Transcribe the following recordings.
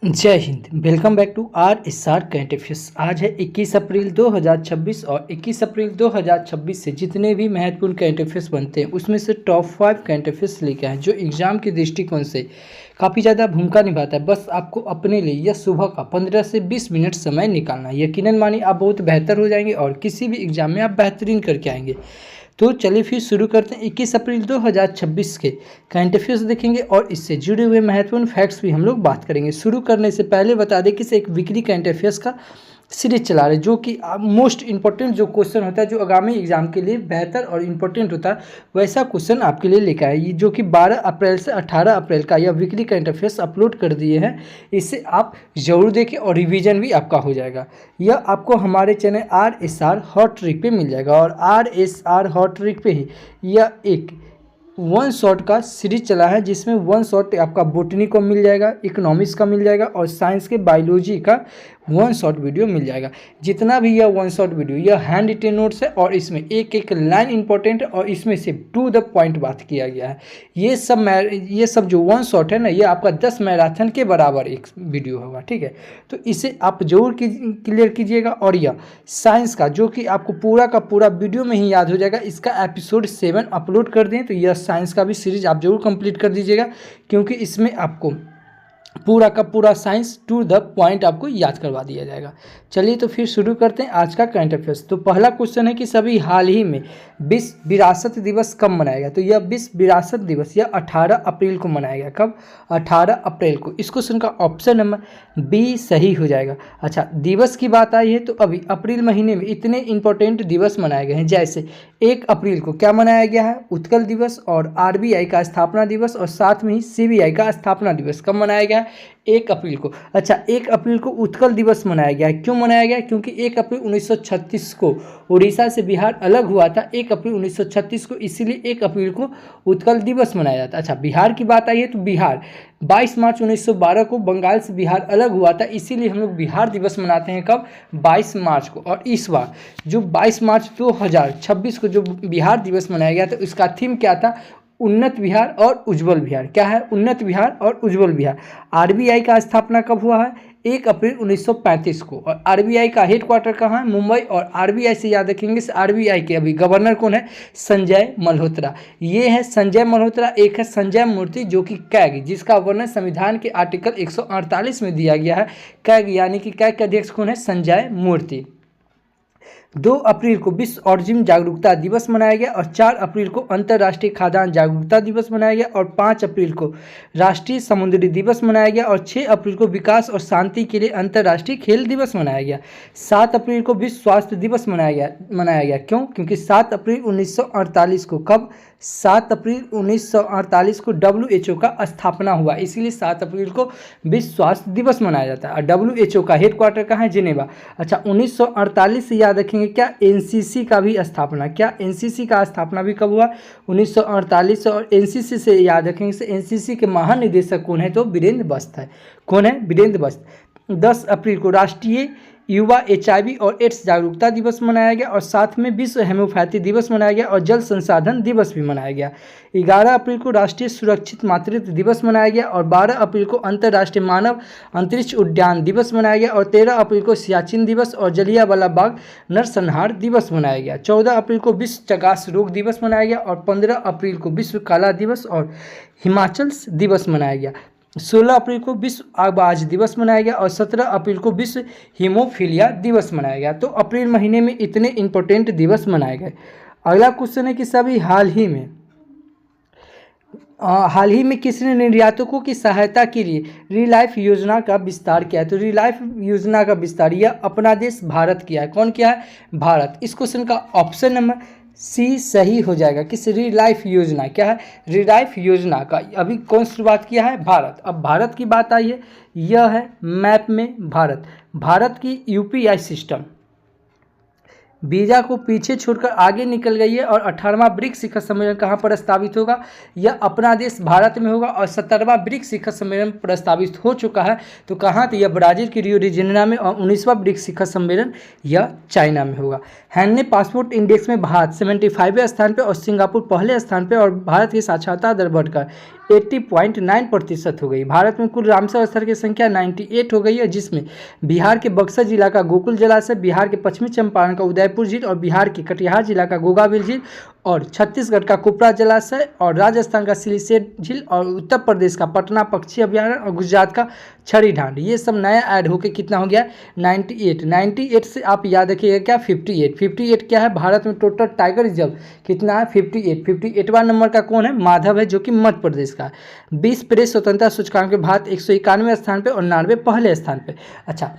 जय हिंद। Welcome back to R S R current affairs. आज है 21 अप्रैल 2026 और 21 अप्रैल 2026 से जितने भी महत्वपूर्ण करंट अफेयर्स बनते हैं उसमें से टॉप 5 करंट अफेयर्स लेके आए जो एग्जाम के दृष्टिकोण से काफ़ी ज़्यादा भूमिका निभाता है। बस आपको अपने लिए यह सुबह का 15 से 20 मिनट समय निकालना है। यकीनन मानिए आप बहुत बेहतर हो जाएंगे और किसी भी एग्जाम में आप बेहतरीन करके आएंगे। तो चलिए फिर शुरू करते हैं। 21 अप्रैल 2026 के करंट अफेयर्स देखेंगे और इससे जुड़े हुए महत्वपूर्ण फैक्ट्स भी हम लोग बात करेंगे। शुरू करने से पहले बता दें कि इसे एक वीकली करंट अफेयर्स का सीरीज चला रहे जो कि मोस्ट इंपॉर्टेंट जो क्वेश्चन होता है जो आगामी एग्जाम के लिए बेहतर और इम्पोर्टेंट होता है वैसा क्वेश्चन आपके लिए लेकर आए। ये जो कि 12 अप्रैल से 18 अप्रैल का यह वीकली करंट अफेयर्स अपलोड कर दिए हैं। इसे आप ज़रूर देखें और रिवीजन भी आपका हो जाएगा। यह आपको हमारे चैनल RSR हॉट ट्रिक पे मिल जाएगा और RSR हॉट ट्रिक पे ही यह एक वन शॉट का सीरीज चला है जिसमें वन शॉट आपका बोटनी को मिल जाएगा, इकोनॉमिक्स का मिल जाएगा और साइंस के बायोलॉजी का वन शॉट वीडियो मिल जाएगा। जितना भी यह वन शॉट वीडियो यह हैंड रिटेन नोट्स है और इसमें एक एक लाइन इंपॉर्टेंट है और इसमें से टू द पॉइंट बात किया गया है। ये सब जो वन शॉट है ना ये आपका 10 मैराथन के बराबर एक वीडियो होगा। ठीक है, तो इसे आप जरूर क्लियर कीजिएगा। और यह साइंस का जो कि आपको पूरा का पूरा वीडियो में ही याद हो जाएगा, इसका एपिसोड 7 अपलोड कर दें तो यह साइंस का भी सीरीज आप जरूर कंप्लीट कर दीजिएगा क्योंकि इसमें आपको पूरा का पूरा साइंस टू द पॉइंट आपको याद करवा दिया जाएगा। चलिए तो फिर शुरू करते हैं आज का करंट अफेयर्स। तो पहला क्वेश्चन है कि सभी हाल ही में विश्व विरासत दिवस कब मनाया गया। तो यह विश्व विरासत दिवस यह 18 अप्रैल को मनाया गया। कब? 18 अप्रैल को। इस क्वेश्चन का ऑप्शन नंबर बी सही हो जाएगा। अच्छा, दिवस की बात आई है तो अभी अप्रैल महीने में इतने इंपॉर्टेंट दिवस मनाए गए हैं जैसे 1 अप्रैल को क्या मनाया गया है? उत्कल दिवस और RBI का स्थापना दिवस और साथ में ही CBI का स्थापना दिवस कब मनाया गया? 1 अप्रैल को। अच्छा, 1 अप्रैल को उत्कल दिवस मनाया गया। क्यों मनाया गया? क्योंकि 1 अप्रैल 1936 को उड़ीसा से बिहार अलग हुआ था। 1 अप्रैल 1936 को, इसीलिए 1 अप्रैल को उत्कल दिवस मनाया जाता है। अच्छा, बिहार की बात आई है तो बिहार 22 मार्च 1912 को बंगाल से बिहार अलग हुआ था, इसीलिए हम लोग बिहार दिवस मनाते हैं। कब? 22 मार्च को। और इस बार जो 22 मार्च 2026 को जो बिहार दिवस मनाया गया था उसका थीम क्या था? उन्नत बिहार और उज्जवल बिहार। क्या है? उन्नत बिहार और उज्जवल बिहार। RBI का स्थापना कब हुआ है? 1 अप्रैल 1935 को। और RBI का हेडक्वार्टर कहाँ है? मुंबई। और RBI से याद रखेंगे RBI के अभी गवर्नर कौन है? संजय मल्होत्रा। ये है संजय मल्होत्रा। एक है संजय मूर्ति जो कि कैग, जिसका वर्णन संविधान के आर्टिकल 148 में दिया गया है। कैग यानी कि कैग के अध्यक्ष कौन है? संजय मूर्ति। 2 अप्रैल को विश्व ऑटिज्म जागरूकता दिवस मनाया गया और 4 अप्रैल को अंतर्राष्ट्रीय खाद्यान्न जागरूकता दिवस मनाया गया और 5 अप्रैल को राष्ट्रीय समुद्री दिवस मनाया गया और 6 अप्रैल को विकास और शांति के लिए अंतर्राष्ट्रीय खेल दिवस मनाया गया। 7 अप्रैल को विश्व स्वास्थ्य दिवस मनाया गया। क्यों? क्योंकि 7 अप्रैल 1948 को, कब? 7 अप्रैल 1948 को WHO का स्थापना हुआ, इसीलिए 7 अप्रैल को विश्व स्वास्थ्य दिवस मनाया जाता है। और WHO का हेडक्वार्टर कहाँ है? जिनेवा। अच्छा, 1948 से याद रखेंगे क्या? NCC का भी स्थापना। क्या? NCC का स्थापना भी कब हुआ? 1948। और NCC से याद रखेंगे से NCC के महानिदेशक कौन है? तो वीरेंद्र बस्त है। कौन है? वीरेंद्र बस्त। 10 अप्रैल को राष्ट्रीय युवा HIV और एड्स जागरूकता दिवस मनाया गया और साथ में विश्व हेमोपैथी दिवस मनाया गया और जल संसाधन दिवस भी मनाया गया। 11 अप्रैल को राष्ट्रीय सुरक्षित मातृत्व दिवस मनाया गया और 12 अप्रैल को अंतर्राष्ट्रीय मानव अंतरिक्ष उद्यान दिवस मनाया गया और 13 अप्रैल को सियाचिन दिवस और जलियांवाला बाग नरसंहार दिवस मनाया गया। 14 अप्रैल को विश्व चगास रोग दिवस मनाया गया और 15 अप्रैल को विश्व काला दिवस और हिमाचल दिवस मनाया गया। 16 अप्रैल को विश्व आवाज दिवस मनाया गया और 17 अप्रैल को विश्व हीमोफीलिया दिवस मनाया गया। तो अप्रैल महीने में इतने इंपॉर्टेंट दिवस मनाए गए। अगला क्वेश्चन है कि सभी हाल ही में किसने निर्यातकों की सहायता के लिए रिलाइफ योजना का विस्तार किया है? तो रिलाइफ योजना का विस्तार यह अपना देश भारत किया है। कौन किया है? भारत। इस क्वेश्चन का ऑप्शन नंबर सी सही हो जाएगा। किस? रिलाइफ योजना। क्या है? रिलाइफ योजना का अभी कौन शुरुआत किया है? भारत। अब भारत की बात आई है, यह है मैप में भारत। भारत की UPI सिस्टम, वीजा को पीछे छोड़कर आगे निकल गई है और 18वां ब्रिक्स शिखर सम्मेलन कहाँ प्रस्तावित होगा? यह अपना देश भारत में होगा। और 17वां ब्रिक्स शिखर सम्मेलन प्रस्तावित हो चुका है, तो कहाँ? तो यह ब्राजील की रियो डी जेनेरो में। और 19वां ब्रिक्स शिखर सम्मेलन यह चाइना में होगा। हैंने पासपोर्ट इंडेक्स में भारत 75वें स्थान पर और सिंगापुर पहले स्थान पर, और भारत की साक्षरता दर बढ़कर 80.9% हो गई। भारत में कुल रामसर स्थल की संख्या 98 हो गई है, जिसमें बिहार के बक्सर जिला का गोकुल जलाशय, बिहार के पश्चिमी चंपारण का उदयपुर झील और बिहार के कटिहार जिला का गोगाबिल झील और छत्तीसगढ़ का कुपरा जलाशय और राजस्थान का सिलीसेट झील और उत्तर प्रदेश का पटना पक्षी अभयारण्य और गुजरात का छड़ी ढांड, ये सब नया ऐड होकर कितना हो गया? 98 से आप याद रखिएगा क्या? 58 क्या है? भारत में टोटल टाइगर रिजर्व कितना है? 58वां नंबर का कौन है? माधव है, जो कि मध्य प्रदेश का। 20 प्रेस स्वतंत्रता सूचकांक में भारत 191वें स्थान पे और 99 पहले स्थान पे। अच्छा,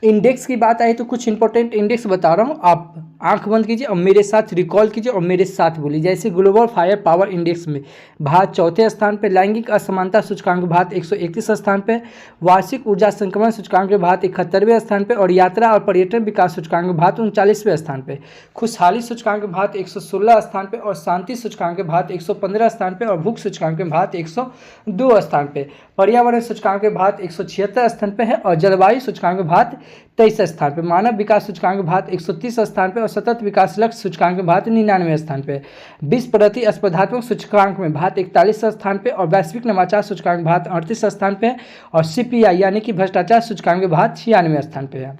इंडेक्स की बात आई तो कुछ इंपॉर्टेंट इंडेक्स बता रहा हूँ, आप आंख बंद कीजिए और मेरे साथ रिकॉल कीजिए और मेरे साथ बोलिए। जैसे ग्लोबल फायर पावर इंडेक्स में भारत 4थे स्थान पर, लैंगिक असमानता सूचकांक भारत 131 स्थान पर, वार्षिक ऊर्जा संक्रमण सूचकांक में भारत 71वें स्थान पर और यात्रा और पर्यटन विकास सूचकांक में भारत 39वें स्थान पर, खुशहाली सूचकांक में भारत 116 स्थान पर और शांति सूचकांक में भारत 115 स्थान पर और भूख सूचकांक में भारत 102 स्थान पर, पर्यावरण सूचकांक में भारत 176 स्थान पर है और जलवायु सूचकांक में भारत 23 स्थान पर, मानव विकास सूचकांक में भारत 130 स्थान पर और सतत विकास लक्ष्य सूचकांक में भारत 99वें स्थान पर, विश्व प्रतिस्पर्धात्मक सूचकांक में भारत 41 स्थान पर और वैश्विक नवाचार सूचकांक में भारत 38 स्थान पर और CPI यानी कि भ्रष्टाचार सूचकांक में भारत 96वें स्थान पर है।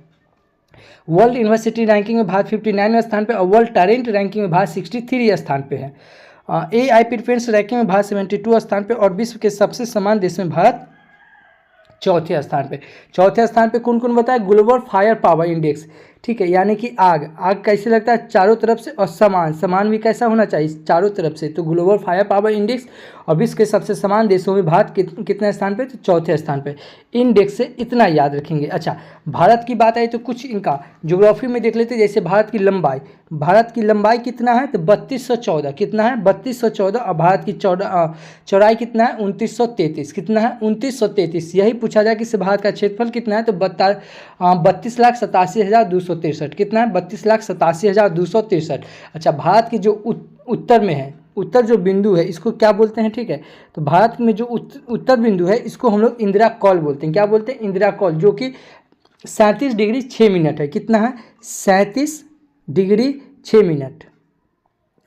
वर्ल्ड यूनिवर्सिटी रैंकिंग में भारत 59वें स्थान पर और वर्ल्ड टैलेंट रैंकिंग में भारत 63 स्थान पर है। AI प्रेफरेंस रैंकिंग में भारत 72 स्थान पर और विश्व के सबसे समान देश में भारत चौथे स्थान पे। चौथे स्थान पे कौन कौन बताया? ग्लोबल फायर पावर इंडेक्स, ठीक है, यानी कि आग कैसे लगता है? चारों तरफ से, और समान भी कैसा होना चाहिए? चारों तरफ से। तो ग्लोबल फायर पावर इंडेक्स और विश्व के सबसे समान देशों में भारत कितने स्थान पे? तो चौथे स्थान पे। इंडेक्स से इतना याद रखेंगे। अच्छा, भारत की बात आई तो कुछ इनका ज्योग्राफी में देख लेते हैं। जैसे भारत की लंबाई कितना है? तो 3214। कितना है? 3214। और भारत की चौड़ाई कितना है? 2933। कितना है? 2933। यही पूछा जाए कि भारत का क्षेत्रफल कितना है? तो 32,87,263। कितना है? 32,87,263। अच्छा, भारत की जो उत्तर में है, उत्तर जो बिंदु है इसको क्या बोलते हैं? ठीक है, तो भारत में जो उत्तर बिंदु है इसको हम लोग इंदिरा कॉल बोलते हैं। क्या बोलते हैं? इंदिरा कॉल, जो कि 37 डिग्री 6 मिनट है। कितना है? 37 डिग्री 6 मिनट।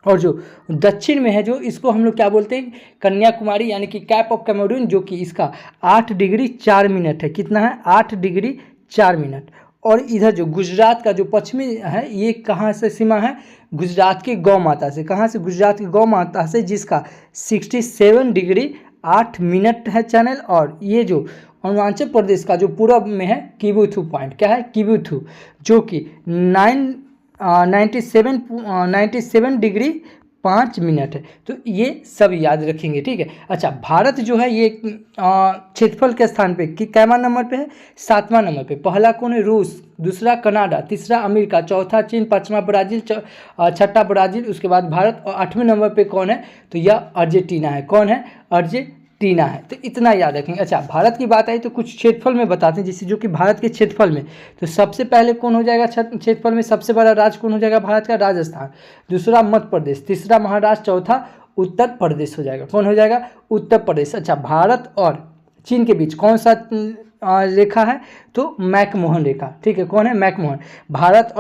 और जो दक्षिण में है जो, इसको हम लोग क्या बोलते हैं? कन्याकुमारी यानी कि कैप ऑफ कैमरून, जो कि इसका 8 डिग्री 4 मिनट है। कितना है? 8 डिग्री 4 मिनट। और इधर जो गुजरात का जो पश्चिमी है, ये कहाँ से सीमा है? गुजरात की गौ माता से। कहाँ से? गुजरात की गौ माता से, जिसका 67 डिग्री 8 मिनट है चैनल। और ये जो अरुणाचल प्रदेश का जो पूर्व में है, किबुथु पॉइंट, क्या है? किबुथु, जो कि 97 डिग्री 5 मिनट है। तो ये सब याद रखेंगे, ठीक है। अच्छा, भारत जो है ये क्षेत्रफल के स्थान पे कैवा नंबर पे है? 7वां नंबर पे। पहला कौन है? रूस, दूसरा कनाडा, तीसरा अमेरिका, चौथा चीन, पांचवा ब्राजील, छठा ब्राजील, उसके बाद भारत, और 8वें नंबर पे कौन है? तो यह अर्जेंटीना है। कौन है? अर्जेंटीना है। तो इतना याद रखेंगे। अच्छा, भारत की बात आई तो कुछ क्षेत्रफल में बताते हैं, जैसे जो कि भारत के क्षेत्रफल में, तो सबसे पहले कौन हो जाएगा? क्षेत्रफल में सबसे बड़ा राज्य कौन हो जाएगा भारत का? राजस्थान। दूसरा मध्य प्रदेश, तीसरा महाराष्ट्र, चौथा उत्तर प्रदेश हो जाएगा। कौन हो जाएगा? उत्तर प्रदेश। अच्छा, भारत और चीन के बीच कौन सा रेखा है? तो मैकमोहन रेखा, ठीक है। कौन है? मैकमोहन। भारत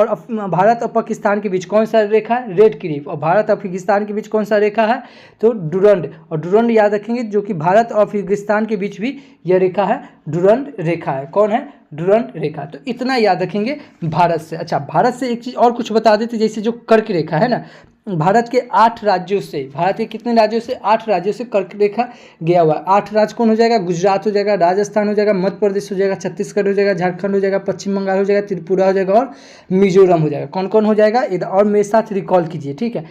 और पाकिस्तान के बीच कौन सा रेखा है? Red Cliff. और भारत और अफगानिस्तान के बीच कौन सा रेखा है? तो डुरंड। और डुरंड याद रखेंगे, जो कि भारत और अफगानिस्तान के बीच भी यह रेखा है, डुरंड रेखा है। कौन है? डुरंड रेखा। तो इतना याद रखेंगे भारत से। अच्छा, भारत से एक चीज़ और कुछ बता देते, जैसे जो कर्क रेखा है ना, भारत के 8 राज्यों से, भारत के कितने राज्यों से? 8 राज्यों से कर्क रेखा गया हुआ है। 8 राज्य कौन हो जाएगा? गुजरात हो जाएगा, राजस्थान हो जाएगा, मध्य प्रदेश हो जाएगा, छत्तीसगढ़ हो जाएगा, झारखंड हो जाएगा, पश्चिम बंगाल हो जाएगा, त्रिपुरा हो जाएगा और मिजोरम हो जाएगा। कौन कौन हो जाएगा? और मेरे साथ रिकॉल कीजिए, ठीक है।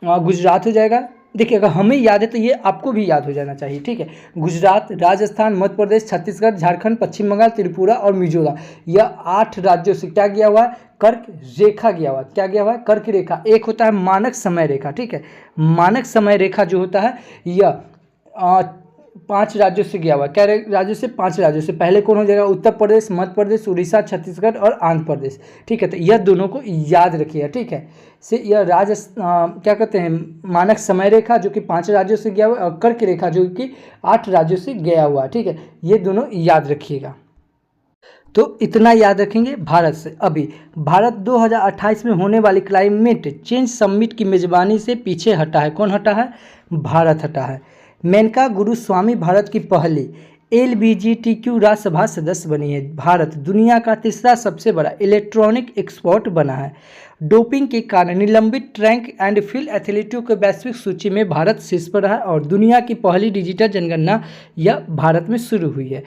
गुजरात हो जाएगा। देखिए, अगर हमें याद है तो ये आपको भी याद हो जाना चाहिए, ठीक है। गुजरात, राजस्थान, मध्य प्रदेश, छत्तीसगढ़, झारखंड, पश्चिम बंगाल, त्रिपुरा और मिजोरम, यह 8 राज्यों से क्या गया हुआ है? कर्क रेखा गया हुआ है। क्या गया हुआ है? कर्क रेखा। एक होता है मानक समय रेखा, ठीक है। मानक समय रेखा जो होता है, यह 5 राज्यों से गया हुआ। क्या राज्यों से? 5 राज्यों से। पहले कौन हो जाएगा? उत्तर प्रदेश, मध्य प्रदेश, उड़ीसा, छत्तीसगढ़ और आंध्र प्रदेश। ठीक है, तो यह दोनों को याद रखिएगा। ठीक है, से यह क्या कहते हैं, मानक समय रेखा जो कि 5 राज्यों से गया हुआ, और कर्क रेखा जो कि 8 राज्यों से गया हुआ। ठीक है, ये दोनों याद रखिएगा। तो इतना याद रखेंगे भारत से। अभी भारत 2028 में होने वाली क्लाइमेट चेंज समिट की मेजबानी से पीछे हटा है। कौन हटा है? भारत हटा है। मेनका गुरुस्वामी भारत की पहली LGBTQ राज्यसभा सदस्य बनी है। भारत दुनिया का तीसरा सबसे बड़ा इलेक्ट्रॉनिक एक्सपोर्ट बना है। डोपिंग के कारण निलंबित ट्रैक एंड फील्ड एथलीटों के वैश्विक सूची में भारत शीर्ष पर है और दुनिया की पहली डिजिटल जनगणना यह भारत में शुरू हुई है।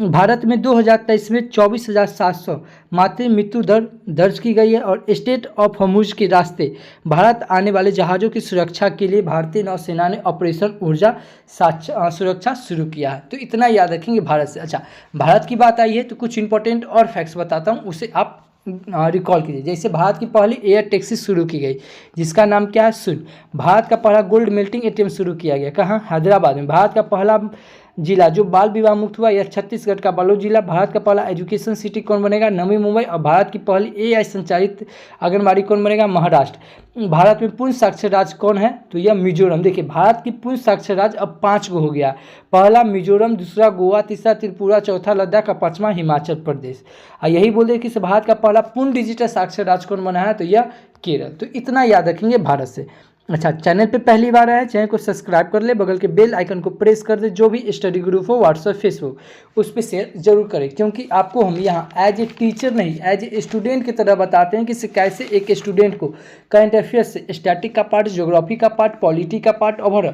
भारत में 2023 में 24,700 मातृ मृत्यु दर दर्ज की गई है और स्टेट ऑफ हॉर्मुज के रास्ते भारत आने वाले जहाज़ों की सुरक्षा के लिए भारतीय नौसेना ने ऑपरेशन ऊर्जा सुरक्षा शुरू किया है। तो इतना याद रखेंगे भारत से। अच्छा, भारत की बात आई है तो कुछ इंपॉर्टेंट और फैक्ट्स बताता हूँ, उसे आप रिकॉल कीजिए। जैसे भारत की पहली एयर टैक्सी शुरू की गई जिसका नाम क्या है? शून्य। भारत का पहला गोल्ड मेल्टिंग एटीएम शुरू किया गया। कहाँ? हैदराबाद में। भारत का पहला जिला जो बाल विवाह मुक्त हुआ यह छत्तीसगढ़ का बालोद जिला। भारत का पहला एजुकेशन सिटी कौन बनेगा? नवी मुंबई। और भारत की पहली AI संचालित आंगनबाड़ी कौन बनेगा? महाराष्ट्र। भारत में पूर्ण साक्षर राज्य कौन है? तो यह मिजोरम। देखिए, भारत की पूर्ण साक्षर राज्य अब 5 गो हो गया। पहला मिजोरम, दूसरा गोवा, तीसरा त्रिपुरा, चौथा लद्दाख और 5वां हिमाचल प्रदेश। और यही बोल रहे कि भारत का पहला पूर्ण डिजिटल साक्षर राज्य कौन बना है? तो यह केरल। तो इतना याद रखेंगे भारत से। अच्छा, चैनल पे पहली बार आए, चैनल को सब्सक्राइब कर ले, बगल के बेल आइकन को प्रेस कर दे। जो भी स्टडी ग्रुप हो व्हाट्सएप फेसबुक उस पर शेयर जरूर करें, क्योंकि आपको हम यहाँ एज ए टीचर नहीं एज ए स्टूडेंट की तरह बताते हैं कि कैसे एक स्टूडेंट को करंट अफेयर्स से स्टैटिक का पार्ट, ज्योग्राफी का पार्ट, पॉलिटी का पार्ट और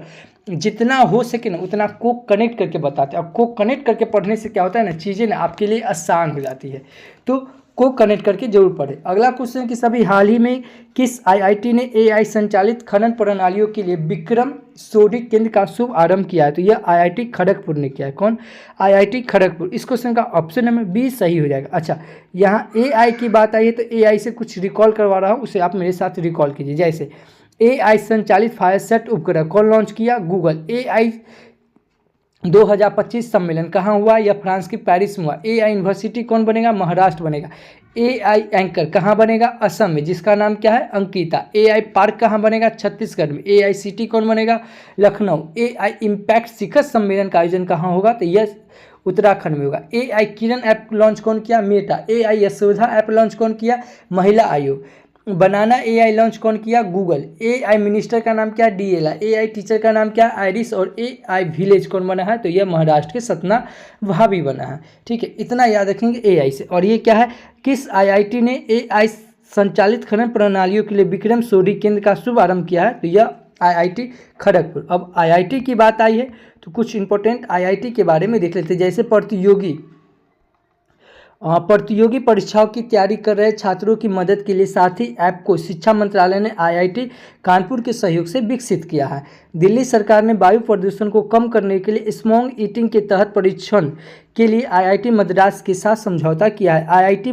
जितना हो सके ना उतना को कनेक्ट करके बताते हैं। और को कनेक्ट करके पढ़ने से क्या होता है ना, चीज़ें ना आपके लिए आसान हो जाती है। तो को कनेक्ट करके जरूर पढ़े। अगला क्वेश्चन है कि सभी हाल ही में किस IIT ने AI संचालित खनन प्रणालियों के लिए विक्रम शोधिक केंद्र का शुभ आरंभ किया है? तो यह IIT खड़गपुर ने किया है। कौन? IIT खड़गपुर। इस क्वेश्चन का ऑप्शन नंबर B सही हो जाएगा। अच्छा, यहाँ AI की बात आई है तो AI से कुछ रिकॉल करवा रहा हूँ, उसे आप मेरे साथ रिकॉल कीजिए। जैसे AI संचालित फायरसेट उपग्रह कौन लॉन्च किया? गूगल। AI 2025 सम्मेलन कहाँ हुआ? या फ्रांस की पेरिस में हुआ। AI यूनिवर्सिटी कौन बनेगा? महाराष्ट्र बनेगा। AI एंकर कहाँ बनेगा? असम में, जिसका नाम क्या है? अंकिता। AI पार्क कहाँ बनेगा? छत्तीसगढ़ में। AI सिटी कौन बनेगा? लखनऊ। AI इम्पैक्ट शिखर सम्मेलन का आयोजन कहाँ होगा? तो यह उत्तराखंड में होगा। AI किरण ऐप लॉन्च कौन किया? Meta. AI Yashoda app launch कौन किया? महिला आयोग। बनाना AI लॉन्च कौन किया? गूगल। AI मिनिस्टर का नाम क्या है? DLI। AI टीचर का नाम क्या है? आइरिस। और AI विलेज कौन बना है? तो यह महाराष्ट्र के सतना भाभी बना है। ठीक है, इतना याद रखेंगे AI से। और ये क्या है? किस IIT ने AI संचालित खनन प्रणालियों के लिए विक्रम शोधिक केंद्र का शुभारंभ किया है? तो यह IIT खड़गपुर। अब IIT की बात आई है तो कुछ इंपॉर्टेंट IIT के बारे में देख लेते हैं। जैसे प्रतियोगी परीक्षाओं की तैयारी कर रहे छात्रों की मदद के लिए साथी ऐप को शिक्षा मंत्रालय ने IIT कानपुर के सहयोग से विकसित किया है। दिल्ली सरकार ने वायु प्रदूषण को कम करने के लिए स्मॉग ईटिंग के तहत परीक्षण के लिए IIT मद्रास के साथ समझौता किया है। IIT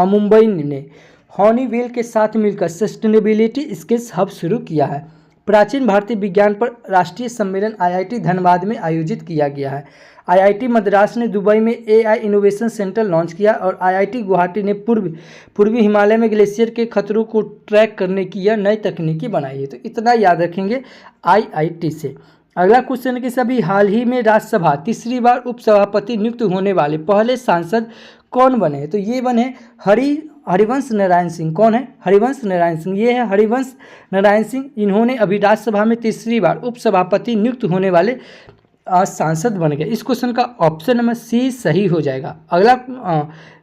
मुंबई ने हॉनीवेल के साथ मिलकर सस्टेनेबिलिटी स्किल्स हब शुरू किया है। प्राचीन भारतीय विज्ञान पर राष्ट्रीय सम्मेलन IIT धनबाद में आयोजित किया गया है। IIT मद्रास ने दुबई में AI इनोवेशन सेंटर लॉन्च किया और IIT गुवाहाटी ने पूर्वी हिमालय में ग्लेशियर के खतरों को ट्रैक करने की यह नई तकनीकी बनाई है। तो इतना याद रखेंगे IIT से। अगला क्वेश्चन है कि सभी हाल ही में राज्यसभा तीसरी बार उपसभापति नियुक्त होने वाले पहले सांसद कौन बने? तो ये बने हरिवंश नारायण सिंह। कौन है? हरिवंश नारायण सिंह। ये है हरिवंश नारायण सिंह। इन्होंने अभी राज्यसभा में तीसरी बार उपसभापति नियुक्त होने वाले सांसद बन गए। इस क्वेश्चन का ऑप्शन नंबर C सही हो जाएगा। अगला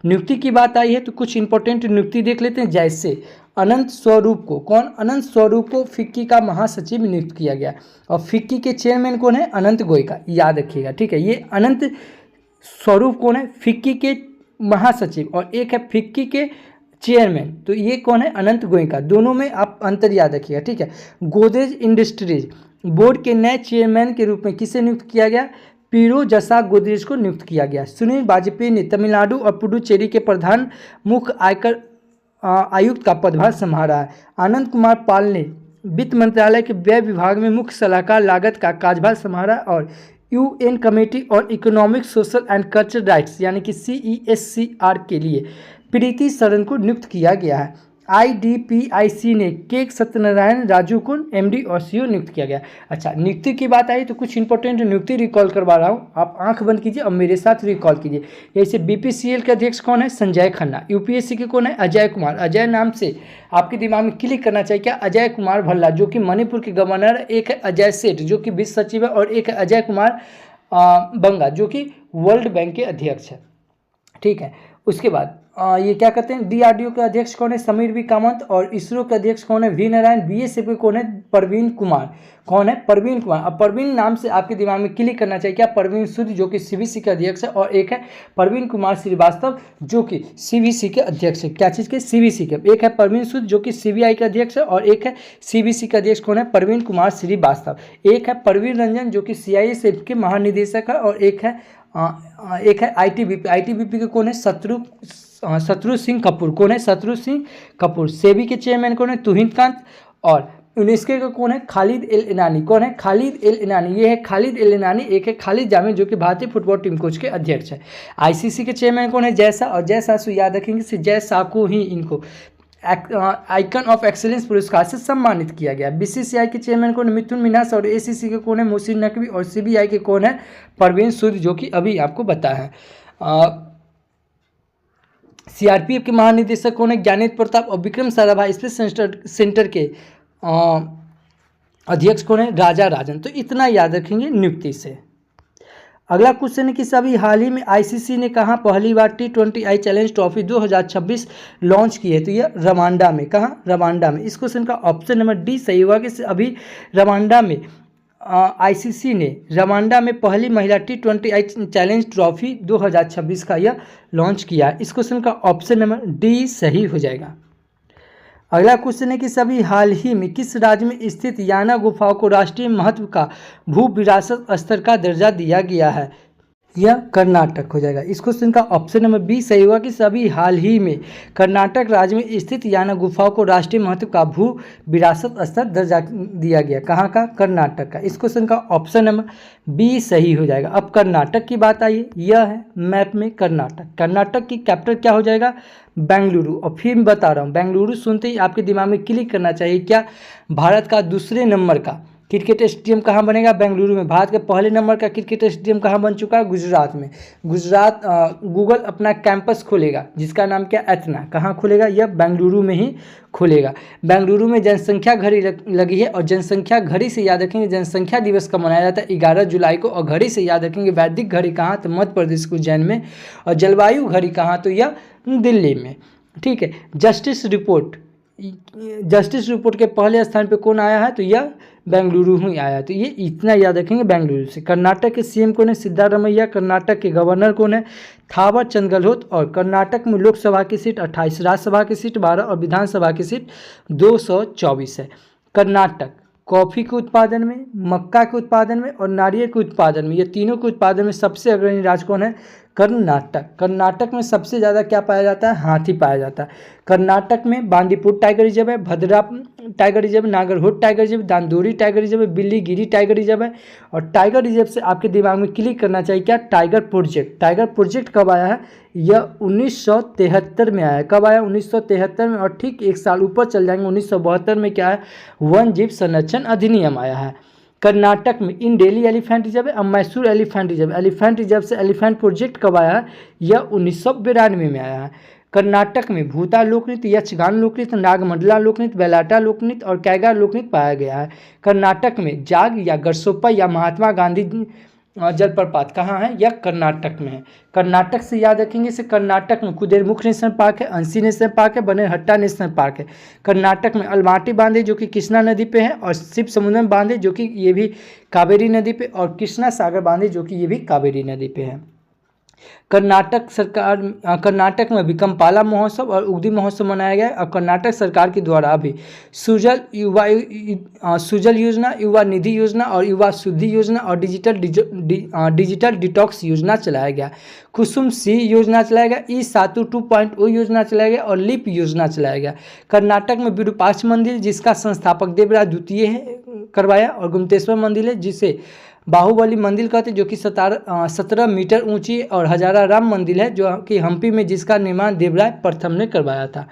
नियुक्ति की बात आई है तो कुछ इंपॉर्टेंट नियुक्ति देख लेते हैं। जैसे अनंत स्वरूप को, कौन? अनंत स्वरूप को फिक्की का महासचिव नियुक्त किया गया। और फिक्की के चेयरमैन कौन है? अनंत गोयका। याद रखिएगा, ठीक है। ये अनंत स्वरूप कौन है? फिक्की के महासचिव। और एक है फिक्की के चेयरमैन, तो ये कौन है? अनंत गोयका। दोनों में आप अंतर याद रखिएगा, ठीक है। गोदरेज इंडस्ट्रीज बोर्ड के नए चेयरमैन के रूप में किसे नियुक्त किया गया? पीरो जसा गोदरेज को नियुक्त किया गया। सुनील वाजपेयी ने तमिलनाडु और पुडुचेरी के प्रधान मुख्य आयकर आयुक्त का पदभार संभाला है। आनंद कुमार पाल ने वित्त मंत्रालय के व्यय विभाग में मुख्य सलाहकार लागत का कार्यभार संभाला और UN committee on economic social and cultural rights यानी कि CESCR के लिए प्रीति शरण को नियुक्त किया गया है। IDPIC ने के सत्यनारायण राजू को MD और CEO नियुक्त किया गया। अच्छा, नियुक्ति की बात आई तो कुछ इंपॉर्टेंट नियुक्ति रिकॉल करवा रहा हूँ, आप आंख बंद कीजिए और मेरे साथ रिकॉल कीजिए। जैसे BPCL के अध्यक्ष कौन है? संजय खन्ना। UPSC के कौन है? अजय कुमार। अजय नाम से आपके दिमाग में क्लिक करना चाहिए क्या? अजय कुमार भल्ला जो कि मणिपुर के गवर्नर है। एक है अजय सेठ जो कि वित्त सचिव है, और एक है अजय कुमार बंगा जो कि वर्ल्ड बैंक के अध्यक्ष है। ठीक है, उसके बाद ये क्या कहते हैं? DRDO के अध्यक्ष कौन है? समीर वी कामत। और इसरो के अध्यक्ष कौन है? वी नारायण। BSF के कौन है? परवीन कुमार। कौन है? परवीन कुमार। अब परवीन नाम से आपके दिमाग में क्लिक करना चाहिए क्या? परवीन सूद जो कि CBC के अध्यक्ष है, और एक है परवीन कुमार श्रीवास्तव जो कि CBC के अध्यक्ष है। क्या चीज़ के? CBC के। एक है परवीन सूद जो कि CBI के अध्यक्ष है, और एक है CBC के अध्यक्ष कौन है? परवीन कुमार श्रीवास्तव। एक है परवीन रंजन जो कि CISF के महानिदेशक है, और एक है ITBP। ITBP के कौन है? शत्रु सिंह कपूर। कौन है? शत्रु सिंह कपूर। सेबी के चेयरमैन कौन है? तुहिन कांत। और यूनेस्को का कौन है? खालिद एल इनानी। कौन है? खालिद एल इनानी। ये है खालिद एल इनानी। एक है खालिद जामिल जो कि भारतीय फुटबॉल टीम कोच के अध्यक्ष है। ICC के चेयरमैन कौन है? जयसा। और जयसा से याद रखेंगे, जयसा को ही इनको आइकन ऑफ एक्सीलेंस पुरस्कार से सम्मानित किया गया। BCCI के चेयरमैन कौन है? मिथुन मिन्हास। और ACC के कौन है? मोहसिन नकवी। और CBI के कौन है? परवीन सूद जो कि अभी आपको बताया है। CRPF के महानिदेशक कौन है? ज्ञानेंद्र प्रताप। और विक्रम साराभाई स्पेस सेंटर के अध्यक्ष कौन है? राजा राजन। तो इतना याद रखेंगे नियुक्ति से। अगला क्वेश्चन है कि सभी हाल ही में ICC ने कहाँ पहली बार T20I चैलेंज ट्रॉफी 2026 लॉन्च की है? तो यह रवांडा में। कहाँ? रवांडा में। इस क्वेश्चन का ऑप्शन नंबर डी सही होगा कि अभी रवांडा में ICC ने रवांडा में पहली महिला T20I चैलेंज ट्रॉफी 2026 का यह लॉन्च किया है। इस क्वेश्चन का ऑप्शन नंबर डी सही हो जाएगा। अगला क्वेश्चन है कि सभी हाल ही में किस राज्य में स्थित याना गुफाओं को राष्ट्रीय महत्व का भू विरासत स्थल का दर्जा दिया गया है? यह कर्नाटक हो जाएगा। इस क्वेश्चन का ऑप्शन नंबर बी सही होगा कि सभी हाल ही में कर्नाटक राज्य में स्थित याना गुफाओं को राष्ट्रीय महत्व का भू विरासत स्थल दर्जा दिया गया। कहाँ का? कर्नाटक का। इस क्वेश्चन का ऑप्शन नंबर बी सही हो जाएगा। अब कर्नाटक की बात आई है, यह है मैप में कर्नाटक। कर्नाटक की कैपिटल क्या हो जाएगा? बेंगलुरु। और फिर मैं बता रहा हूँ, बेंगलुरु सुनते ही आपके दिमाग में क्लिक करना चाहिए क्या? भारत का दूसरे नंबर का क्रिकेट स्टेडियम कहाँ बनेगा? बेंगलुरु में। भारत के पहले नंबर का क्रिकेट स्टेडियम कहाँ बन चुका है? गुजरात में। गुजरात गूगल अपना कैंपस खोलेगा जिसका नाम क्या? एतना। कहाँ खुलेगा? यह बेंगलुरु में ही खुलेगा। बेंगलुरु में जनसंख्या घड़ी लगी है, और जनसंख्या घड़ी से याद रखेंगे जनसंख्या दिवस कब मनाया जाता है? 11 जुलाई को। और घड़ी से याद रखेंगे वैदिक घड़ी कहाँ? तो मध्य प्रदेश के उज्जैन में। और जलवायु घड़ी कहाँ? तो यह दिल्ली में। ठीक है। जस्टिस रिपोर्ट के पहले स्थान पे कौन आया है? तो यह बेंगलुरु ही आया है। तो ये इतना याद रखेंगे बेंगलुरु से। कर्नाटक के CM कौन है? सिद्धारमैया। कर्नाटक के गवर्नर कौन है? थावर चंद गहलोत। और कर्नाटक में लोकसभा की सीट 28, राज्यसभा की सीट 12 और विधानसभा की सीट 224 है। कर्नाटक कॉफ़ी के उत्पादन में, मक्का के उत्पादन में और नारियल के उत्पादन में, ये तीनों के उत्पादन में सबसे अग्रणी राज्य कौन है? कर्नाटक। कर्नाटक में सबसे ज़्यादा क्या पाया जाता है? हाथी पाया जाता है। कर्नाटक में बांदीपुर टाइगर रिजर्व है, Bhadra tiger reserve, Nagarhole tiger reserve, Dandeli tiger reserve है, बिल्लीगिरी टाइगर रिजर्व है। और टाइगर रिजर्व से आपके दिमाग में क्लिक करना चाहिए क्या? Tiger project. टाइगर प्रोजेक्ट कब आया है? यह 1973 में आया है। कब आया? 1973 में। और ठीक एक साल ऊपर चल जाएंगे, 1972 में क्या है? वन जीव संरक्षण अधिनियम आया है। कर्नाटक में इन दिल्ली एलिफेंट रिजर्व है और Mysore elephant reserve. Elephant reserve से एलिफेंट प्रोजेक्ट कब आया है? यह 1992 में आया है। कर्नाटक में भूता लोकनृत्य, यक्षगान लोकनृत्य, नागमंडला लोकनृत्य, बेलाटा लोकनृत्य और कैगा लोकनृत्य पाया गया है। कर्नाटक में जाग या गरसोप्पा या महात्मा गांधी जलप्रपात कहाँ है? यह कर्नाटक में है। कर्नाटक से याद रखेंगे इसे। कर्नाटक में कुदेरमुख नेशनल पार्क है, अंसी नेशनल पार्क है, बनेरहट्टा नेशनल पार्क है। कर्नाटक में अलमाटी बांध है जो कि कृष्णा नदी पे है, और शिव समुद्रम बांध है जो कि ये भी कावेरी नदी पे, और कृष्णा सागर बांध है जो कि ये भी कावेरी नदी पे है। कर्नाटक में विकम्पाला महोत्सव और उगदी महोत्सव मनाया गया है। और कर्नाटक सरकार के द्वारा अभी सुजल योजना, युवा निधि योजना और युवा शुद्धि योजना और डिजिटल डिटॉक्स योजना चलाया गया। कुसुम सी योजना चलाया गया, ई-सेतु 2.0 योजना चलाया गया और लिप योजना चलाया गया। कर्नाटक में विरूपाक्ष मंदिर जिसका संस्थापक देवराज द्वितीय है करवाया, और गुप्तेश्वर मंदिर है जिसे बाहुबली मंदिर कहते हैं, जो कि 17 मीटर ऊंची और हजारा राम मंदिर है, जो कि हम्पी में, जिसका निर्माण देवराय प्रथम ने करवाया था।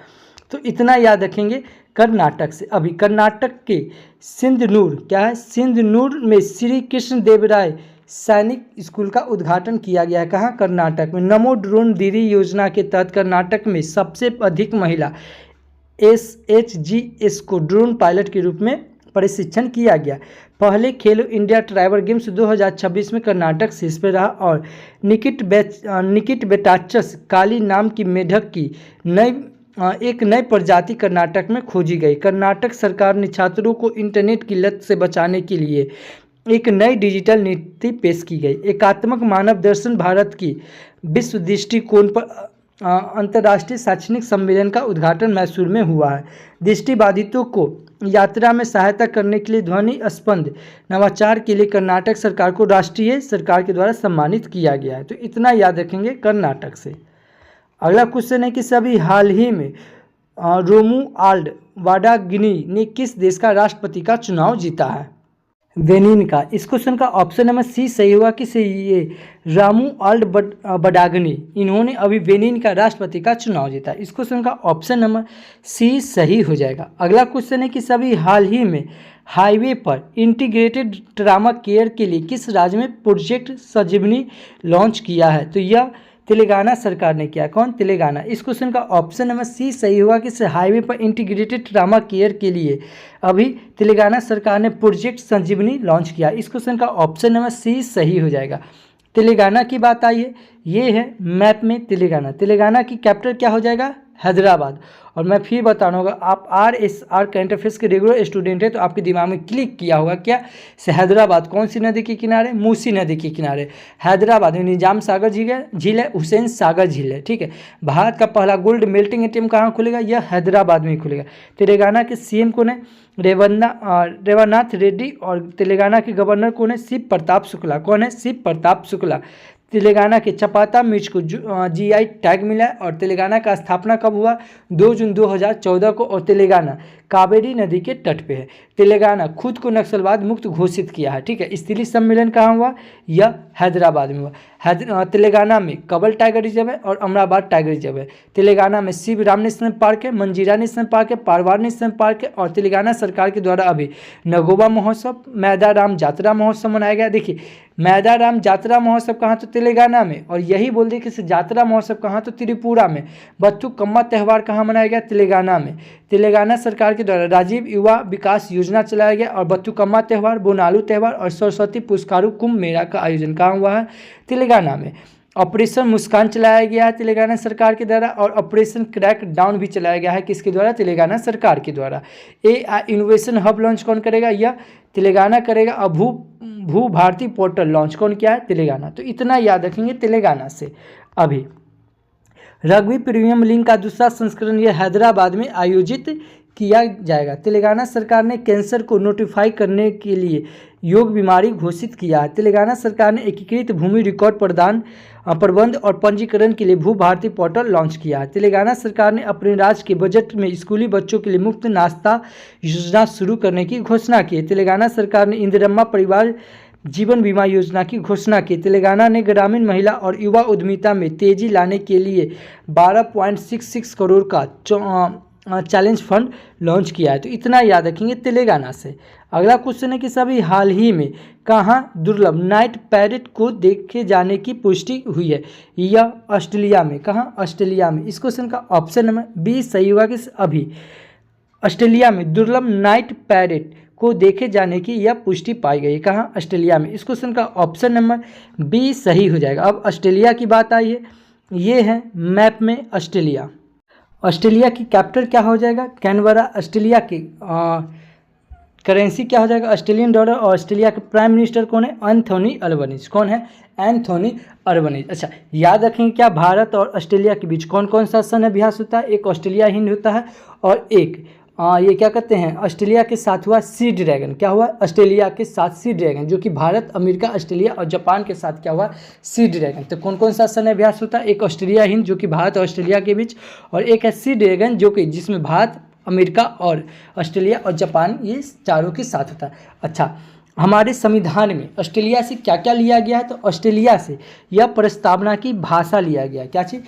तो इतना याद रखेंगे कर्नाटक से। अभी कर्नाटक के सिंधनूर, क्या है, सिंधनूर में श्री कृष्ण देवराय सैनिक स्कूल का उद्घाटन किया गया है। कहाँ? कर्नाटक में। नमो ड्रोन दीदी योजना के तहत कर्नाटक में सबसे अधिक महिला SHGS को ड्रोन पायलट के रूप में प्रशिक्षण किया गया। पहले खेलो इंडिया ट्राइबल गेम्स 2026 में कर्नाटक शीर्ष पर रहा और निकिट बेटाचस काली नाम की मेढक की एक नई प्रजाति कर्नाटक में खोजी गई। कर्नाटक सरकार ने छात्रों को इंटरनेट की लत से बचाने के लिए एक नई डिजिटल नीति पेश की गई। एकात्मक मानव दर्शन भारत की विश्व दृष्टिकोण पर अंतर्राष्ट्रीय शैक्षणिक सम्मेलन का उद्घाटन मैसूर में हुआ है। दृष्टिबाधितों को यात्रा में सहायता करने के लिए ध्वनि स्पंद नवाचार के लिए कर्नाटक सरकार को राष्ट्रीय सरकार के द्वारा सम्मानित किया गया है। तो इतना याद रखेंगे कर्नाटक से। अगला क्वेश्चन है कि सभी हाल ही में रोमुआल्ड वाडागिनी ने किस देश का राष्ट्रपति का चुनाव जीता है? बेनिन का। इस क्वेश्चन का ऑप्शन नंबर सी सही हुआ कि ये रोमुआल्ड वाडागिनी, इन्होंने अभी बेनिन का राष्ट्रपति का चुनाव जीता। इस क्वेश्चन का ऑप्शन नंबर सी सही हो जाएगा। अगला क्वेश्चन है कि सभी हाल ही में हाईवे पर इंटीग्रेटेड ट्रामा केयर के लिए किस राज्य में प्रोजेक्ट संजीवनी लॉन्च किया है? तो यह तेलंगाना सरकार ने किया। कौन? तेलंगाना। इस क्वेश्चन का ऑप्शन नंबर सी सही हुआ कि हाईवे पर इंटीग्रेटेड ट्रामा केयर के लिए अभी तेलंगाना सरकार ने प्रोजेक्ट संजीवनी लॉन्च किया। इस क्वेश्चन का ऑप्शन नंबर सी सही हो जाएगा। तेलंगाना की बात आई है, ये है मैप में तेलंगाना। तेलंगाना की कैपिटल क्या हो जाएगा? हैदराबाद। और मैं फिर बता रहा हूँ, आप RSR करंट अफेयर्स के रेगुलर स्टूडेंट है तो आपके दिमाग में क्लिक किया होगा क्या? से हैदराबाद कौन सी नदी के किनारे? मूसी नदी के किनारे। हैदराबाद में निजाम सागर झील है, हुसैन सागर झील है। ठीक है। भारत का पहला गोल्ड मेल्टिंग एटीएम कहाँ खुलेगा? यह हैदराबाद में खुलेगा। तेलंगाना के CM कौन है? रेवन्नाथ रेड्डी। और तेलंगाना के गवर्नर कौन है? शिव प्रताप शुक्ला। कौन है? शिव प्रताप शुक्ला। तेलंगाना के चपाता मिर्च को GI टैग मिला है। और तेलंगाना का स्थापना कब हुआ? 2 जून 2014 को। और तेलंगाना कावेरी नदी के तट पे है। तेलंगाना खुद को नक्सलवाद मुक्त घोषित किया है। ठीक है। स्थलीय सम्मेलन कहाँ हुआ? यह हैदराबाद में हुआ। तेलंगाना में कबल टाइगर रिजर्व है और अमराबाद टाइगर रिजर्व है। तेलंगाना में शिव राम नेशनल पार्क है, मंजीरा नेशनल पार्क है, पारवार नेशनल पार्क है। और तेलंगाना सरकार के द्वारा अभी नगोबा महोत्सव, मैदाराम जात्रा महोत्सव मनाया गया। देखिए, मैदाराम जात्रा महोत्सव कहाँ? तो तेलंगाना में। और यही बोल दिए कि जात्रा महोत्सव कहाँ? तो त्रिपुरा में। बथुकम्मा त्यौहार कहाँ मनाया गया? तेलंगाना में। तेलंगाना सरकार के द्वारा राजीव युवा विकास योजना चलाया गया। और बथुकम्मा त्यौहार, बोनालू त्यौहार और सरस्वती पुष्कारू कुंभ मेला का आयोजन कहाँ हुआ है? तेलंगाना में। ऑपरेशन मुस्कान चलाया गया है तेलंगाना सरकार के द्वारा। और ऑपरेशन क्रैक डाउन भी चलाया गया है। किसके द्वारा? तेलंगाना सरकार के द्वारा। AI इनोवेशन हब लॉन्च कौन करेगा? यह तेलंगाना करेगा। और भू भारती पोर्टल लॉन्च कौन किया है? तेलंगाना। तो इतना याद रखेंगे तेलंगाना से। अभी रग्बी प्रीमियम लीग का दूसरा संस्करण यह हैदराबाद में आयोजित किया जाएगा। तेलंगाना सरकार ने कैंसर को नोटिफाई करने के लिए योग बीमारी घोषित किया है। तेलंगाना सरकार ने एकीकृत भूमि रिकॉर्ड प्रबंध और पंजीकरण के लिए भू भारती पोर्टल लॉन्च किया है। तेलंगाना सरकार ने अपने राज्य के बजट में स्कूली बच्चों के लिए मुफ्त नाश्ता योजना शुरू करने की घोषणा की है। तेलंगाना सरकार ने इंदिरम्मा परिवार जीवन बीमा योजना की घोषणा की। तेलंगाना ने ग्रामीण महिला और युवा उद्यमिता में तेजी लाने के लिए 12.66 करोड़ का चैलेंज फंड लॉन्च किया है। तो इतना याद रखेंगे तेलंगाना से। अगला क्वेश्चन है कि सभी हाल ही में कहाँ दुर्लभ नाइट पैरेट को देखे जाने की पुष्टि हुई है? यह ऑस्ट्रेलिया में। कहाँ? ऑस्ट्रेलिया में। इस क्वेश्चन का ऑप्शन नंबर बी सही होगा कि अभी ऑस्ट्रेलिया में दुर्लभ नाइट पैरेट को देखे जाने की यह पुष्टि पाई गई। कहाँ? ऑस्ट्रेलिया में। इस क्वेश्चन का ऑप्शन नंबर बी सही हो जाएगा। अब ऑस्ट्रेलिया की बात आई है, ये है मैप में ऑस्ट्रेलिया। ऑस्ट्रेलिया की कैपिटल क्या हो जाएगा? कैनबरा। ऑस्ट्रेलिया की करेंसी क्या हो जाएगा? Australian dollar. और ऑस्ट्रेलिया के प्राइम मिनिस्टर कौन है? Anthony Albanese. कौन है? Anthony Albanese. अच्छा, याद रखेंगे क्या भारत और ऑस्ट्रेलिया के बीच कौन कौन सा सैन्य अभ्यास होता है? एक ऑस्ट्रेलिया हिंद होता है और एक ये क्या कहते हैं, ऑस्ट्रेलिया के साथ हुआ सी ड्रैगन। क्या हुआ? ऑस्ट्रेलिया के साथ सी ड्रैगन, जो कि भारत, अमेरिका, ऑस्ट्रेलिया और जापान के साथ क्या हुआ? Sea dragon. तो कौन कौन सा सैन्य अभ्यास होता है? एक ऑस्ट्रेलिया हिंद जो कि भारत और ऑस्ट्रेलिया के बीच, और एक है सी ड्रैगन जो कि जिसमें भारत, अमेरिका और ऑस्ट्रेलिया और जापान ये चारों के साथ होता है। अच्छा, हमारे संविधान में ऑस्ट्रेलिया से क्या क्या लिया गया है, तो ऑस्ट्रेलिया से यह प्रस्तावना की भाषा लिया गया। क्या चीज़?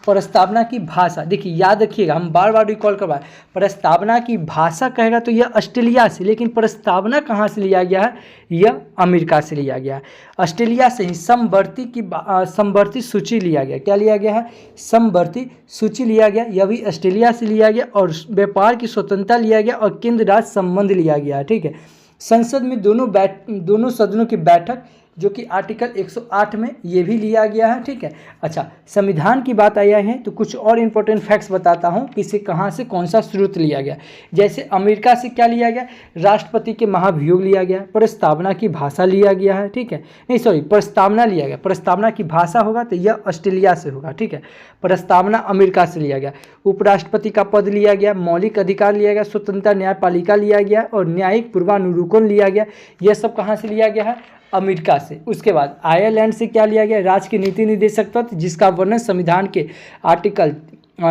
प्रस्तावना की भाषा। देखिए याद रखिएगा, हम बार बार रिकॉल करवाएं, प्रस्तावना की भाषा कहेगा तो यह ऑस्ट्रेलिया से, लेकिन प्रस्तावना कहाँ से लिया गया है? यह अमेरिका से लिया गया है। ऑस्ट्रेलिया से ही समवर्ती सूची लिया गया। क्या लिया गया है? समवर्ती सूची लिया गया, यह भी ऑस्ट्रेलिया से लिया गया। और व्यापार की स्वतंत्रता लिया गया और केंद्र राज्य संबंध लिया गया है। ठीक है, संसद में दोनों सदनों की बैठक, जो कि आर्टिकल 108 में ये भी लिया गया है। ठीक है, अच्छा, संविधान की बात आई है तो कुछ और इंपॉर्टेंट फैक्ट्स बताता हूँ कि इसे कहाँ से कौन सा स्रोत लिया गया। जैसे अमेरिका से क्या लिया गया? राष्ट्रपति के महाभियोग लिया गया, प्रस्तावना की भाषा लिया गया है। ठीक है, नहीं सॉरी, प्रस्तावना लिया गया, प्रस्तावना की भाषा होगा तो यह ऑस्ट्रेलिया से होगा। ठीक है, प्रस्तावना अमेरिका से लिया गया, उपराष्ट्रपति का पद लिया गया, मौलिक अधिकार लिया गया, स्वतंत्रता न्यायपालिका लिया गया और न्यायिक पूर्वानुरूपण लिया गया। यह सब कहाँ से लिया गया है? अमेरिका से। उसके बाद आयरलैंड से क्या लिया गया? राज्य के नीति निर्देशक तत्व, जिसका वर्णन संविधान के आर्टिकल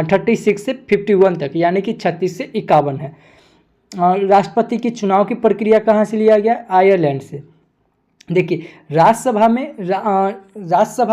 36 से 51 तक, यानी कि 36 से 51 है। राष्ट्रपति के चुनाव की प्रक्रिया कहाँ से लिया गया? आयरलैंड से। देखिए, राज्यसभा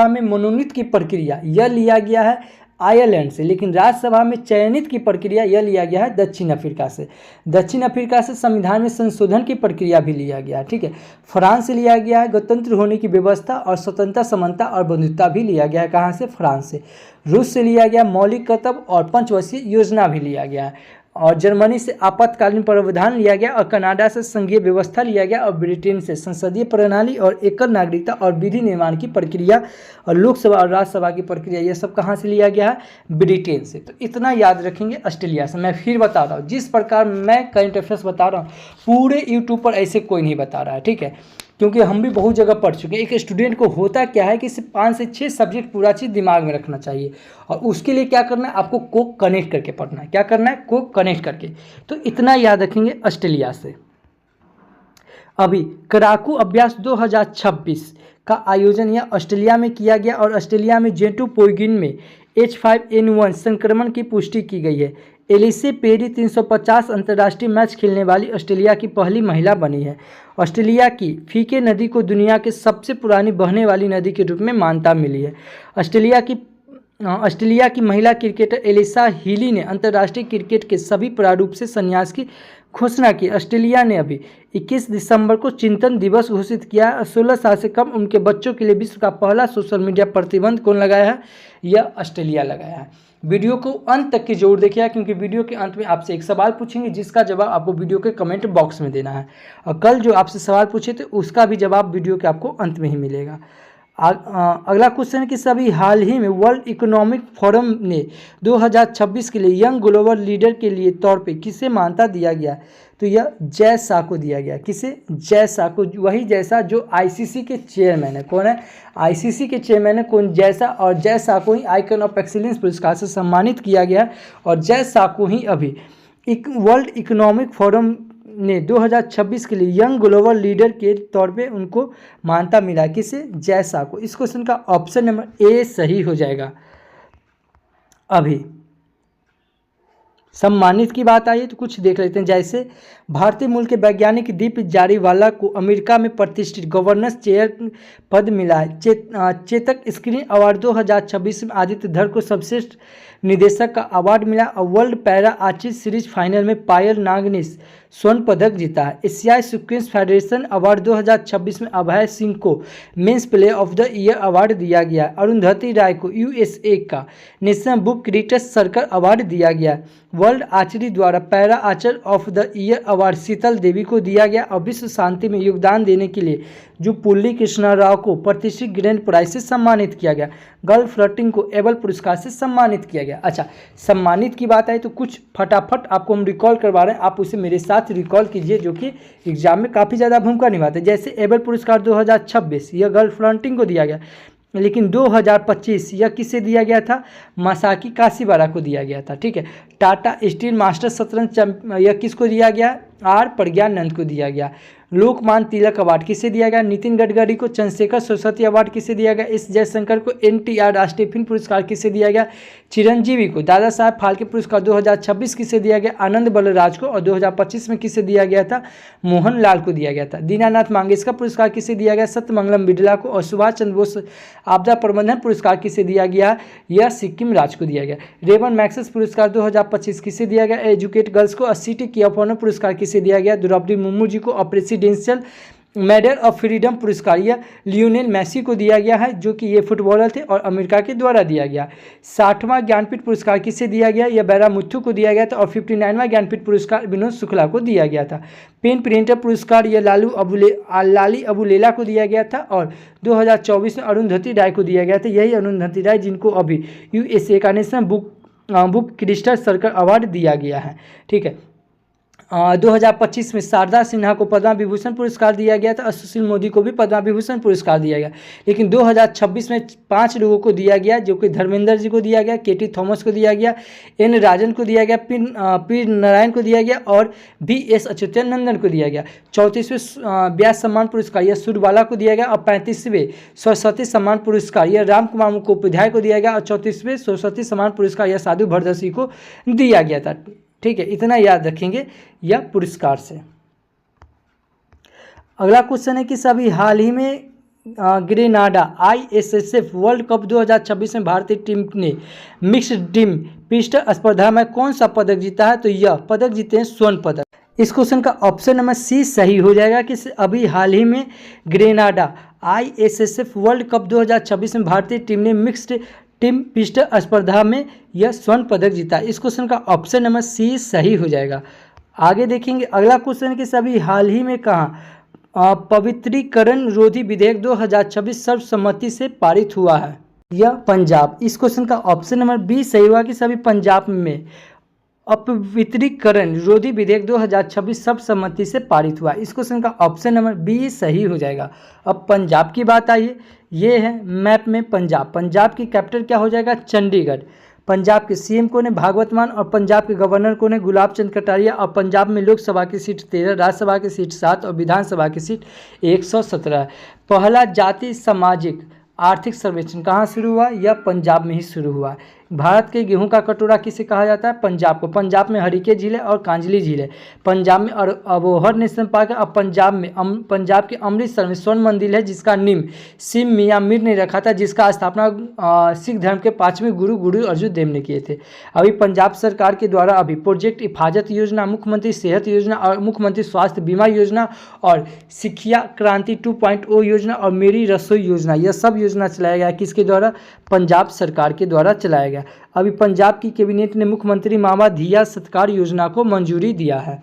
में मनोनीत की प्रक्रिया यह लिया गया है आयरलैंड से, लेकिन राज्यसभा में चयनित की प्रक्रिया यह लिया गया है दक्षिण अफ्रीका से। दक्षिण अफ्रीका से संविधान में संशोधन की प्रक्रिया भी लिया गया है। ठीक है, फ्रांस से लिया गया है गणतंत्र होने की व्यवस्था और स्वतंत्रता, समानता और बंधुत्व भी लिया गया है। कहाँ से? फ्रांस से। रूस से लिया गया मौलिक कर्तव्य और पंचवर्षीय योजना भी लिया गया है। और जर्मनी से आपातकालीन प्रावधान लिया गया और कनाडा से संघीय व्यवस्था लिया गया और ब्रिटेन से संसदीय प्रणाली और एकल नागरिकता और विधि निर्माण की प्रक्रिया और लोकसभा और राज्यसभा की प्रक्रिया, यह सब कहाँ से लिया गया है? ब्रिटेन से। तो इतना याद रखेंगे ऑस्ट्रेलिया से। मैं फिर बता रहा हूँ, जिस प्रकार मैं करंट अफेयर्स बता रहा हूँ पूरे यूट्यूब पर ऐसे कोई नहीं बता रहा है। ठीक है, क्योंकि हम भी बहुत जगह पढ़ चुके हैं। एक स्टूडेंट को होता क्या है कि सिर्फ 5 से 6 सब्जेक्ट पूरा चीज़ दिमाग में रखना चाहिए, और उसके लिए क्या करना है? आपको को कनेक्ट करके पढ़ना है। क्या करना है? को कनेक्ट करके। तो इतना याद रखेंगे ऑस्ट्रेलिया से। अभी कराकू अभ्यास 2026 का आयोजन यह ऑस्ट्रेलिया में किया गया और ऑस्ट्रेलिया में जेटू पोइगिन में H5N1 संक्रमण की पुष्टि की गई है। एलिसे पेरी 350 अंतर्राष्ट्रीय मैच खेलने वाली ऑस्ट्रेलिया की पहली महिला बनी है। ऑस्ट्रेलिया की फीके नदी को दुनिया के सबसे पुरानी बहने वाली नदी के रूप में मान्यता मिली है। ऑस्ट्रेलिया की महिला क्रिकेटर एलिसा हीली ने अंतर्राष्ट्रीय क्रिकेट के सभी प्रारूप से संन्यास की घोषणा की। ऑस्ट्रेलिया ने अभी 21 दिसंबर को चिंतन दिवस घोषित किया। 16 साल से कम उनके बच्चों के लिए विश्व का पहला सोशल मीडिया प्रतिबंध कौन लगाया है? यह ऑस्ट्रेलिया लगाया है। वीडियो को अंत तक की जरूर देखिएगा, क्योंकि वीडियो के अंत में आपसे एक सवाल पूछेंगे जिसका जवाब आपको वीडियो के कमेंट बॉक्स में देना है, और कल जो आपसे सवाल पूछे थे उसका भी जवाब वीडियो के आपको अंत में ही मिलेगा। अगला क्वेश्चन कि सभी हाल ही में वर्ल्ड इकोनॉमिक फोरम ने 2026 के लिए यंग ग्लोबल लीडर के लिए तौर पे किसे मान्यता दिया गया? तो यह जय शाह को दिया गया। किसे? जय शाह को। वही जैसा जो आईसीसी के चेयरमैन है। कौन है? आईसीसी के चेयरमैन है कौन? जय शाह। और जय शाह को ही आइकन ऑफ एक्सीलेंस पुरस्कार से सम्मानित किया गया। और जय शाह को ही अभी वर्ल्ड इकोनॉमिक फोरम ने 2026 के लिए यंग ग्लोबल लीडर के तौर पे उनको मान्यता मिला। किसे? जय शाह को। इस क्वेश्चन का ऑप्शन नंबर ए सही हो जाएगा। अभी सम्मानित की बात आई है तो कुछ देख लेते हैं। जैसे भारतीय मूल के वैज्ञानिक दीप जारीवाला को अमेरिका में प्रतिष्ठित गवर्नेंस चेयर पद मिला है। चेतक स्क्रीन अवार्ड 2026 में आदित्य धर को सर्वश्रेष्ठ निदेशक का अवार्ड मिला। और world para archery series final में पायल नाग ने स्वर्ण पदक जीता है। एशियाई सीक्वेंस फेडरेशन अवार्ड 2026 में अभय सिंह को men's player of the year award दिया गया। अरुंधति राय को यूएसए का national book creators circle award दिया गया। वर्ल्ड आर्चरी द्वारा para archer of the year award Sheetal Devi को दिया गया। और विश्व शांति में योगदान देने के लिए जो पुल्ली कृष्णा राव को प्रतिष्ठित ग्रैंड प्राइज से सम्मानित किया गया। गर्ल फ्लर्टिंग को एबल पुरस्कार से सम्मानित किया गया। अच्छा, सम्मानित की बात आई तो कुछ फटाफट आपको हम रिकॉल करवा रहे हैं, आप उसे मेरे साथ रिकॉल कीजिए, जो कि एग्जाम में काफ़ी ज़्यादा भूमिका निभाते हैं। जैसे एबल पुरस्कार 2026 यह गर्ल फ्लर्टिंग को दिया गया, लेकिन 2025 यह किसे दिया गया था? मासाकी काशीवारा को दिया गया था। ठीक है। टाटा स्टील मास्टर शतरंज यह किसको दिया गया? आर प्रज्ञानंद को दिया गया। लोकमान्य तिलक अवार्ड किसे दिया गया, नितिन गडकरी को चंद्रशेखर सरस्वती अवार्ड किसे दिया गया, एस जयशंकर को NTR राष्ट्रीय फिल्म पुरस्कार किसे दिया गया, चिरंजीवी को दादा साहब फाल्के पुरस्कार 2026 किसे दिया गया, आनंद बलराज को, और 2025 में किसे दिया गया था, मोहन लाल को दिया गया था। दीनानाथ मंगेशकर पुरस्कार किसे दिया गया, सत्यमंगलम बिड़ला को, और सुभाष चंद्र बोस आपदा प्रबंधन पुरस्कार किसे दिया गया, यह सिक्किम राज्य को दिया गया। रेबन मैक्सेस पुरस्कार 2025 किसे दिया गया, एजुकेट गर्ल्स को, सिटी की ऑफ ऑनर पुरस्कार किसे दिया गया, द्रौपदी मुर्मू जी को, और प्रेसिडेंशियल मेडल ऑफ फ्रीडम पुरस्कार यह लियोनेल मेसी को दिया गया है, जो कि ये फुटबॉलर थे और अमेरिका के द्वारा दिया गया। 60वां ज्ञानपीठ पुरस्कार किसे दिया गया, यह बैरामुथु को दिया गया था, और 59वां ज्ञानपीठ पुरस्कार विनोद शुक्ला को दिया गया था। पेन प्रिंटर पुरस्कार यह लाली अबुलेला को दिया गया था, और 2024 में अरुंधति राय को दिया गया था। यही अरुंधति राय जिनको अभी USA का national book crystal circle award दिया गया है। ठीक है, 2025 में शारदा सिन्हा को पद्म विभूषण पुरस्कार दिया गया था, और सुशील मोदी को भी पद्म विभूषण पुरस्कार दिया गया। लेकिन 2026 में 5 लोगों को दिया गया, जो कि धर्मेंद्र जी को दिया गया, KT थॉमस को दिया गया, N राजन को दिया गया, पी नारायण को दिया गया, और VS अच्युतानंदन को दिया गया। 34वें व्यास सम्मान पुरस्कार यह सूरबाला को दिया गया, और 35वें सरस्वती सम्मान पुरस्कार यह राम कुमार मुखोपाध्याय को दिया गया, और 34वें सरस्वती सम्मान पुरस्कार यह साधु भरदसी को दिया गया था। ठीक है, इतना याद रखेंगे यह पुरस्कार से। अगला क्वेश्चन है कि सभी हाल ही में ग्रेनाडा ISSF वर्ल्ड कप 2026 में भारतीय टीम ने मिक्स्ड टीम पिस्टल स्पर्धा में कौन सा पदक जीता है, तो यह पदक जीते हैं स्वर्ण पदक। इस क्वेश्चन का ऑप्शन नंबर C सही हो जाएगा कि अभी हाल ही में ग्रेनाडा ISSF वर्ल्ड कप 2026 में भारतीय टीम ने मिक्स्ड टीम पिस्टल स्पर्धा में यह स्वर्ण पदक जीता। इस क्वेश्चन का ऑप्शन नंबर C सही हो जाएगा। आगे देखेंगे अगला क्वेश्चन कि सभी हाल ही में कहाँ पवित्रीकरण रोधी विधेयक 2026 सर्वसम्मति से पारित हुआ है, यह पंजाब। इस क्वेश्चन का ऑप्शन नंबर B सही हुआ कि सभी पंजाब में अपवित्रीकरण विरोधी विधेयक 2026 सर्वसम्मति से पारित हुआ। इस क्वेश्चन का ऑप्शन नंबर B सही हो जाएगा। अब पंजाब की बात आई, ये है मैप में पंजाब। पंजाब की कैपिटल क्या हो जाएगा, चंडीगढ़। पंजाब के CM कौन है, भागवत मान, और पंजाब के गवर्नर कौन है, गुलाब चंद कटारिया। और पंजाब में लोकसभा की सीट 13, राज्यसभा की सीट 7 और विधानसभा की सीट 117। पहला जाति सामाजिक आर्थिक सर्वेक्षण कहाँ शुरू हुआ, यह पंजाब में ही शुरू हुआ। भारत के गेहूं का कटोरा किसे कहा जाता है, पंजाब को। पंजाब में हरिके झील है और कांजली झील है। पंजाब में अबोहर नेशनल पार्क है। और पंजाब के अमृतसर में स्वर्ण मंदिर है, जिसका नींव सिम मियां मीर ने रखा था, जिसका स्थापना सिख धर्म के 5वें गुरु अर्जुन देव ने किए थे। अभी पंजाब सरकार के द्वारा अभी प्रोजेक्ट हिफाजत योजना, मुख्यमंत्री सेहत योजना और मुख्यमंत्री स्वास्थ्य बीमा योजना और शिक्षा क्रांति 2.0 योजना और मेरी रसोई योजना, यह सब योजना चलाया गया। किसके द्वारा, पंजाब सरकार के द्वारा चलाया गया। अभी पंजाब की कैबिनेट ने मुख्यमंत्री मामा धिया सत्कार योजना को मंजूरी दिया है।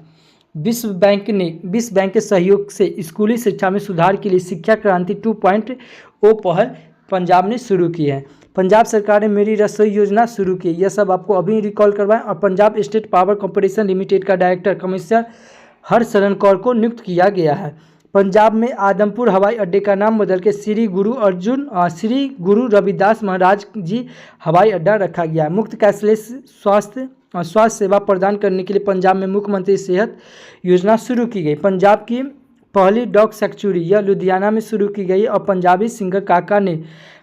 विश्व बैंक के सहयोग से स्कूली शिक्षा में सुधार के लिए शिक्षा क्रांति 2.0 पहल पंजाब ने शुरू की है। पंजाब सरकार ने मेरी रसोई योजना शुरू की, यह सब आपको अभी रिकॉल करवाएं। और Punjab state power corporation limited का डायरेक्टर कमिश्नर हरशरण कौर को नियुक्त किया गया है। पंजाब में आदमपुर हवाई अड्डे का नाम बदल के श्री गुरु रविदास महाराज जी हवाई अड्डा रखा गया है। मुफ्त कैशलेस स्वास्थ्य सेवा प्रदान करने के लिए पंजाब में मुख्यमंत्री सेहत योजना शुरू की गई। पंजाब की पहली डॉग सेंचुरी यह लुधियाना में शुरू की गई और पंजाबी सिंगर काका ने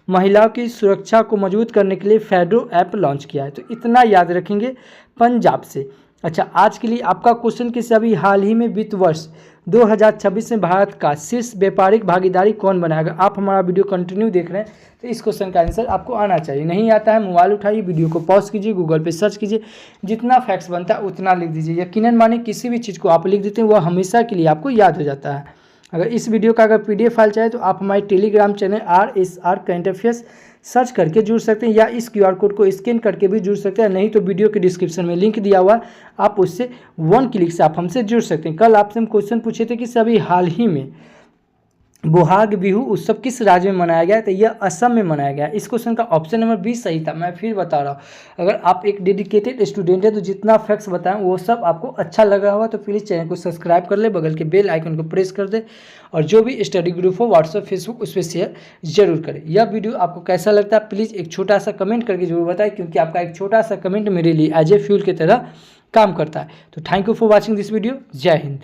महिलाओं की सुरक्षा को मजबूत करने के लिए फेडरो ऐप लॉन्च किया है। तो इतना याद रखेंगे पंजाब से। अच्छा, आज के लिए आपका क्वेश्चन कि सभी हाल ही में वित्त वर्ष 2026 में भारत का शीर्ष व्यापारिक भागीदारी कौन बनाएगा। आप हमारा वीडियो कंटिन्यू देख रहे हैं तो इस क्वेश्चन का आंसर आपको आना चाहिए। नहीं आता है, मोबाइल उठाइए, वीडियो को पॉज कीजिए, गूगल पे सर्च कीजिए, जितना फैक्ट्स बनता है उतना लिख दीजिए। यकीनन माने किसी भी चीज़ को आप लिख देते हैं वह हमेशा के लिए आपको याद हो जाता है। अगर इस वीडियो का अगर PDF फाइल चाहे तो आप हमारे Telegram channel RSR current affairs search करके जुड़ सकते हैं, या इस QR कोड को स्कैन करके भी जुड़ सकते हैं। नहीं तो वीडियो के डिस्क्रिप्शन में लिंक दिया हुआ, आप उससे 1 क्लिक से आप हमसे जुड़ सकते हैं। कल आपसे हम क्वेश्चन पूछे थे कि सभी हाल ही में बोहाग बिहू उत्सव किस राज्य में मनाया गया, तो यह असम में मनाया गया। इस क्वेश्चन का ऑप्शन नंबर 20 सही था। मैं फिर बता रहा हूँ, अगर आप एक डेडिकेटेड स्टूडेंट है तो जितना फैक्ट्स बताएं वो सब आपको अच्छा लग रहा होगा तो प्लीज़ चैनल को सब्सक्राइब कर ले, बगल के बेल आइकन को प्रेस कर दे और जो भी स्टडी ग्रुप हो व्हाट्सएप फेसबुक उस पर शेयर जरूर करें। यह वीडियो आपको कैसा लगता है प्लीज़ एक छोटा सा कमेंट करके जरूर बताएं, क्योंकि आपका एक छोटा सा कमेंट मेरे लिए एज ए फ्यूल की तरह काम करता है। तो thank you for watching this video. जय हिंद।